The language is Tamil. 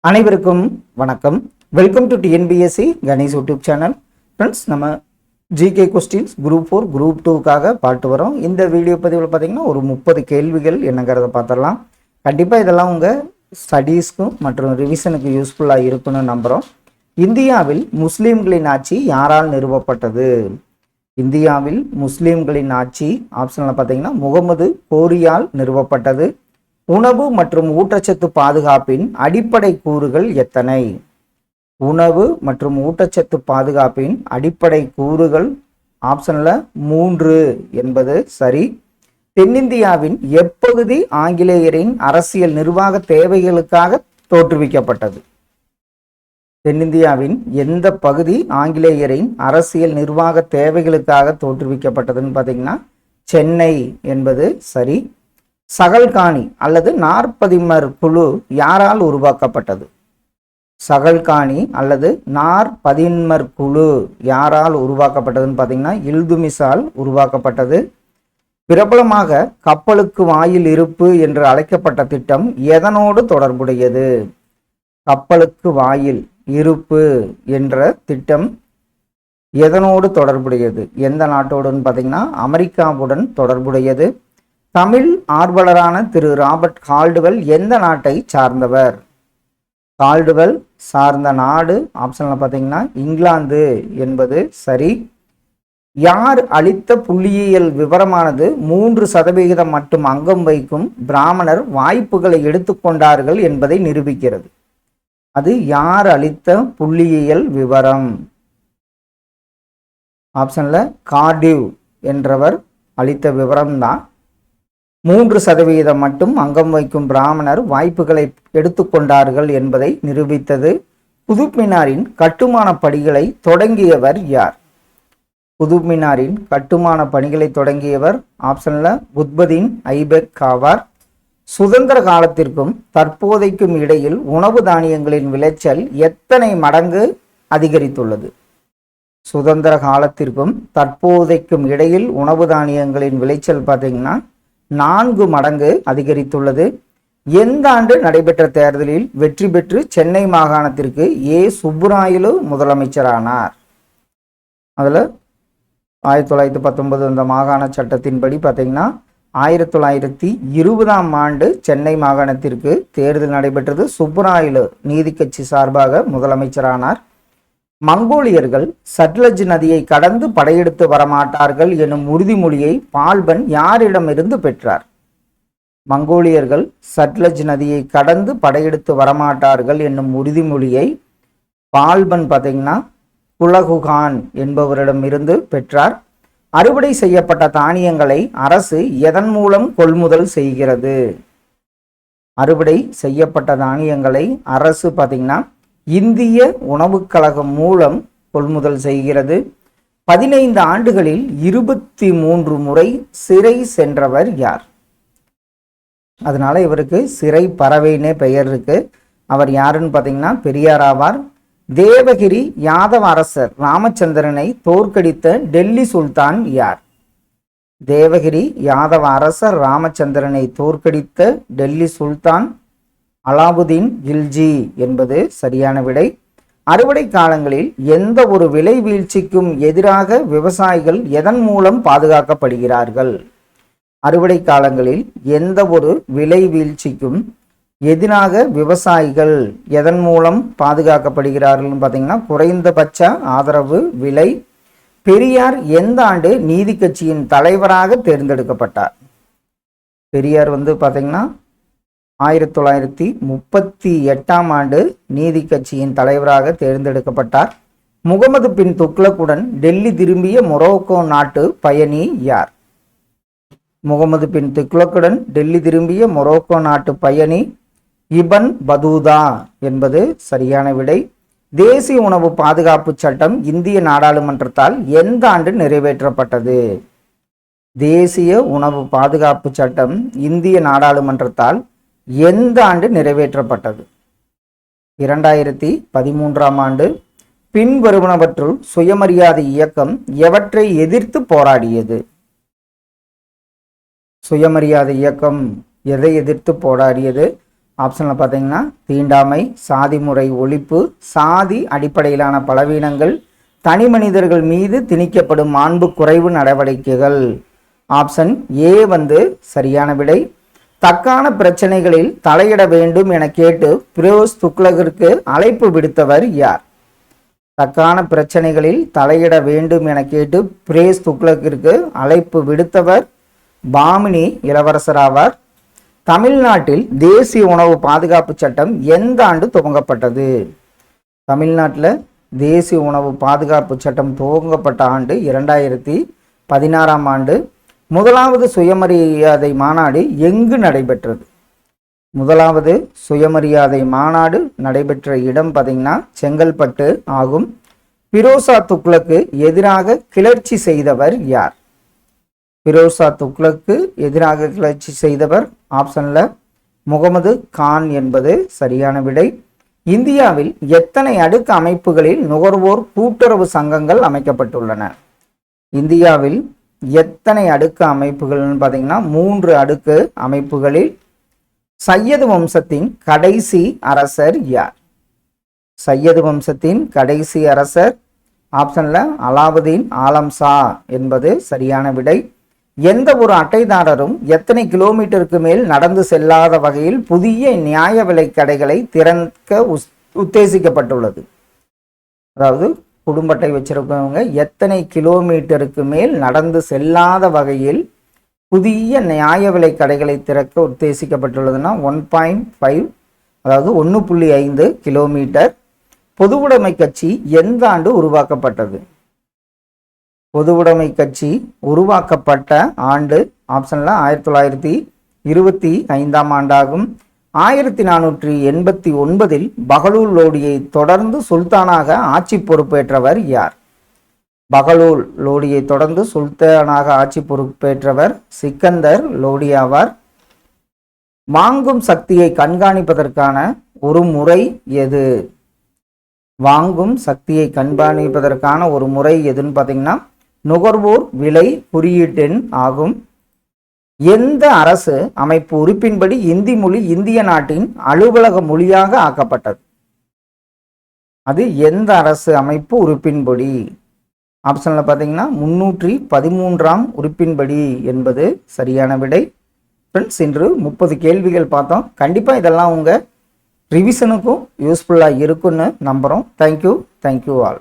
அனைவருக்கும் வணக்கம். Welcome to TNPSC Ganesh YouTube channel. Friends, நம்ம ஜிகே கொஸ்டின்ஸ் குரூப் 4 குரூப் 2க்காக பார்த்து வரோம். இந்த வீடியோ பதிவில் பார்த்தீங்கன்னா ஒரு 30 கேள்விகள் என்னங்கிறத பார்த்துடலாம். கண்டிப்பாக இதெல்லாம் உங்கள் ஸ்டடீஸ்க்கும் மற்றும் ரிவிஷனுக்கு யூஸ்ஃபுல்லாக இருக்குன்னு நம்புகிறோம். இந்தியாவில் முஸ்லீம்களின் ஆட்சி யாரால் நிறுவப்பட்டது? இந்தியாவில் முஸ்லீம்களின் ஆட்சி ஆப்ஷனில் பார்த்தீங்கன்னா முகமது கோரியால் நிறுவப்பட்டது. உணவு மற்றும் ஊட்டச்சத்து பாதுகாப்பின் அடிப்படை கூறுகள் எத்தனை? உணவு மற்றும் ஊட்டச்சத்து பாதுகாப்பின் அடிப்படை கூறுகள் ஆப்ஷன்ல 3 என்பது சரி. தென்னிந்தியாவின் எப்பகுதி ஆங்கிலேயரின் அரசியல் நிர்வாக தேவைகளுக்காக தோற்றுவிக்கப்பட்டது? தென்னிந்தியாவின் எந்த பகுதி ஆங்கிலேயரின் அரசியல் நிர்வாக தேவைகளுக்காக தோற்றுவிக்கப்பட்டதுன்னு பார்த்தீங்கன்னா சென்னை என்பது சரி. சகல்காணி அல்லது நாற்பதின்மர் குழு யாரால் உருவாக்கப்பட்டது? சகல்காணி அல்லது நாற்பதின்மர் குழு யாரால் உருவாக்கப்பட்டதுன்னு பார்த்தீங்கன்னா இல்துமிஸால் உருவாக்கப்பட்டது. பிரபலமாக கப்பலுக்கு வாயில் இருப்பு என்று அழைக்கப்பட்ட திட்டம் எதனோடு தொடர்புடையது? கப்பலுக்கு வாயில் இருப்பு என்ற திட்டம் எதனோடு தொடர்புடையது? எந்த நாட்டோடுன்னு பார்த்தீங்கன்னா அமெரிக்காவுடன் தொடர்புடையது. தமிழ் ஆர்வலரான திரு ராபர்ட் கால்டுவெல் எந்த நாட்டை சார்ந்தவர்? கால்டுவெல் சார்ந்த நாடு ஆப்ஷன்ல பார்த்தீங்கன்னா இங்கிலாந்து என்பது சரி. யார் அளித்த புள்ளியியல் விவரமானது 3% மட்டும் அங்கம் வைக்கும் பிராமணர் வாய்ப்புகளை எடுத்துக்கொண்டார்கள் என்பதை நிரூபிக்கிறது? அது யார் அளித்த புள்ளியியல் விவரம்? ஆப்ஷன்ல கார்டிவ் என்றவர் அளித்த விவரம்தான் 3% மட்டும் அங்கம் வைக்கும் பிராமணர் வாய்ப்புகளை எடுத்துக்கொண்டார்கள் என்பதை நிரூபித்தது. குதுப்மினாரின் கட்டுமான பணிகளை தொடங்கியவர் யார்? குதுப்மினாரின் கட்டுமான பணிகளை தொடங்கியவர் ஆப்ஷன்ல குத்பதீன் ஐபெக் ஆவார். சுதந்திர காலத்திற்கும் தற்போதைக்கும் இடையில் உணவு தானியங்களின் விளைச்சல் எத்தனை மடங்கு அதிகரித்துள்ளது? சுதந்திர காலத்திற்கும் தற்போதைக்கும் இடையில் உணவு தானியங்களின் விளைச்சல் பார்த்தீங்கன்னா 4 மடங்கு அதிகரித்துள்ளது. எந்த ஆண்டு நடைபெற்ற தேர்தலில் வெற்றி பெற்று சென்னை மாகாணத்திற்கு சுப்புராயலு முதலமைச்சரானார்? அதில் 1919 அந்த மாகாண சட்டத்தின்படி பார்த்தீங்கன்னா 1920ஆம் ஆண்டு சென்னை மாகாணத்திற்கு தேர்தல் நடைபெற்றது. சுப்புராயலு நீதி கட்சி சார்பாக முதலமைச்சரானார். மங்கோலியர்கள் சட்லஜ் நதியை கடந்து படையெடுத்து வரமாட்டார்கள் எனும் உறுதிமொழியை பால்பன் யாரிடமிருந்து பெற்றார்? மங்கோலியர்கள் சட்லஜ் நதியை கடந்து படையெடுத்து வரமாட்டார்கள் என்னும் உறுதிமொழியை பால்பன் பார்த்தீங்கன்னா குலகுகான் என்பவரிடமிருந்து பெற்றார். அறுவடை செய்யப்பட்ட தானியங்களை அரசு எதன் மூலம் கொள்முதல் செய்கிறது? அறுவடை செய்யப்பட்ட தானியங்களை அரசு பார்த்தீங்கன்னா இந்திய உணவுக் கழகம் மூலம் கொள்முதல் செய்கிறது. 15 ஆண்டுகளில் 23 முறை சிறை சென்றவர் யார்? அதனால இவருக்கு சிறை பறவைன்னே பெயர் இருக்கு. அவர் யாருன்னு பார்த்தீங்கன்னா பெரியார் ஆவார். தேவகிரி யாதவ அரசர் ராமச்சந்திரனை தோற்கடித்த டெல்லி சுல்தான் யார்? தேவகிரி யாதவ அரசர் ராமச்சந்திரனை தோற்கடித்த டெல்லி சுல்தான் அலாவுதீன் கில்ஜி என்பது சரியான விடை. அறுவடை காலங்களில் எந்த ஒரு விலை வீழ்ச்சிக்கும் எதிராக விவசாயிகள் எதன் மூலம் பாதுகாக்கப்படுகிறார்கள்? அறுவடை காலங்களில் எந்த ஒரு விலை வீழ்ச்சிக்கும் எதிராக விவசாயிகள் எதன் மூலம் பாதுகாக்கப்படுகிறார்கள் பார்த்தீங்கன்னா குறைந்தபட்ச ஆதரவு விலை. பெரியார் எந்த ஆண்டு நீதி கட்சியின் தலைவராக தேர்ந்தெடுக்கப்பட்டார்? பெரியார் பார்த்தீங்கன்னா 1938ஆம் ஆண்டு நீதி கட்சியின் தலைவராக தேர்ந்தெடுக்கப்பட்டார். முகமது பின் துக்ளக்குடன் டெல்லி திரும்பிய மொரோக்கோ நாட்டு பயணி யார்? முகமது பின் துக்ளக்குடன் டெல்லி திரும்பிய மொரோக்கோ நாட்டு பயணி இபன் பதூதா என்பது சரியான விடை. தேசிய உணவு பாதுகாப்பு சட்டம் இந்திய நாடாளுமன்றத்தால் எந்த ஆண்டு நிறைவேற்றப்பட்டது? தேசிய உணவு பாதுகாப்பு சட்டம் இந்திய நாடாளுமன்றத்தால் எந்த ஆண்டு நிறைவேற்றப்பட்டது? 2013ஆம் ஆண்டு. பின்வருவனவற்றுள் சுயமரியாதை இயக்கம் எவற்றை எதிர்த்து போராடியது? சுயமரியாதை இயக்கம் எதை எதிர்த்து போராடியது? ஆப்ஷனில் பார்த்தீங்கன்னா தீண்டாமை, சாதி முறை ஒழிப்பு, சாதி அடிப்படையிலான பலவீனங்கள், தனி மனிதர்கள் மீது திணிக்கப்படும் மாண்பு குறைவு நடவடிக்கைகள். ஆப்ஷன் ஏ சரியான விடை. தக்கான பிரச்சனைகளில் தலையிட வேண்டும் என கேட்டு பிரோஸ் துக்ளக்கிற்கு அழைப்பு விடுத்தவர் யார்? தக்கான பிரச்சனைகளில் தலையிட வேண்டும் என கேட்டு பிரேஸ் துக்ளக்கிற்கு அழைப்பு விடுத்தவர் பாமினி இளவரசர் ஆவார். தமிழ்நாட்டில் தேசிய உணவு பாதுகாப்பு சட்டம் எந்த ஆண்டு துவங்கப்பட்டது? தமிழ்நாட்டில் தேசிய உணவு பாதுகாப்பு சட்டம் துவங்கப்பட்ட ஆண்டு 2016ஆம் ஆண்டு. முதலாவது சுயமரியாதை மாநாடு எங்கு நடைபெற்றது? முதலாவது சுயமரியாதை மாநாடு நடைபெற்ற இடம் பார்த்தீங்கன்னா செங்கல்பட்டு ஆகும். பிரோசா துக்ளக்கு எதிராக கிளர்ச்சி செய்தவர் யார்? பிரோசா துக்ளக்கு எதிராக கிளர்ச்சி செய்தவர் ஆப்ஷனில் முகமது கான் என்பது சரியான விடை. இந்தியாவில் எத்தனை அடுக்கு அமைப்புகளில் நுகர்வோர் கூட்டுறவு சங்கங்கள் அமைக்கப்பட்டுள்ளன? இந்தியாவில் எத்தனை அடுக்கு அமைப்புகள்னு பார்த்தீங்கன்னா 3 அடுக்கு அமைப்புகளில். சையது வம்சத்தின் கடைசி அரசர் யார்? சையது வம்சத்தின் கடைசி அரசர் ஆப்ஷனில் அலாவுதீன் ஆலம் ஷா என்பது சரியான விடை. எந்த ஒரு அட்டைதாரரும் எத்தனை கிலோமீட்டருக்கு மேல் நடந்து செல்லாத வகையில் புதிய நியாய விலை கடைகளை திறக்க உத்தேசிக்கப்பட்டுள்ளது? அதாவது குடும்ப அட்டை வச்சிருக்கவங்க எத்தனை கிலோமீட்டருக்கு மேல் நடந்து செல்லாத வகையில் புதிய நியாய விலை கடைகளை திறக்க உத்தேசிக்கப்பட்டுள்ளதுன்னா 1.5 அதாவது 1.5 கிலோமீட்டர். பொதுவுடைமை கட்சி எந்த ஆண்டு உருவாக்கப்பட்டது? பொதுவுடைமை கட்சி உருவாக்கப்பட்ட ஆண்டு ஆப்ஷனில் 1925ஆம் ஆண்டாகும். 1489இல் பஹலூல் லோடியை தொடர்ந்து சுல்தானாக ஆட்சி பொறுப்பேற்றவர் யார்? பஹலூல் லோடியை தொடர்ந்து சுல்தானாக ஆட்சி பொறுப்பேற்றவர் சிக்கந்தர் லோடி ஆவார். வாங்கும் சக்தியை கண்காணிப்பதற்கான ஒரு முறை எது? வாங்கும் சக்தியை கண்காணிப்பதற்கான ஒரு முறை எதுன்னு பார்த்தீங்கன்னா நுகர்வோர் விலை குறியீட்டெண் ஆகும். எந்த அரசு அமைப்பு உறுப்பின்படி இந்தி மொழி இந்திய நாட்டின் அலுவலக மொழியாக ஆக்கப்பட்டது? அது எந்த அரசு அமைப்பு உறுப்பின்படி? ஆப்ஷனில் பார்த்தீங்கன்னா 313ஆம் உறுப்பின்படி என்பது சரியான விடை. ஃப்ரெண்ட்ஸ், இன்று 30 கேள்விகள் பார்த்தோம். கண்டிப்பாக இதெல்லாம் உங்கள் ரிவிஷனுக்கும் யூஸ்ஃபுல்லாக இருக்குன்னு நம்புகிறோம். Thank you all.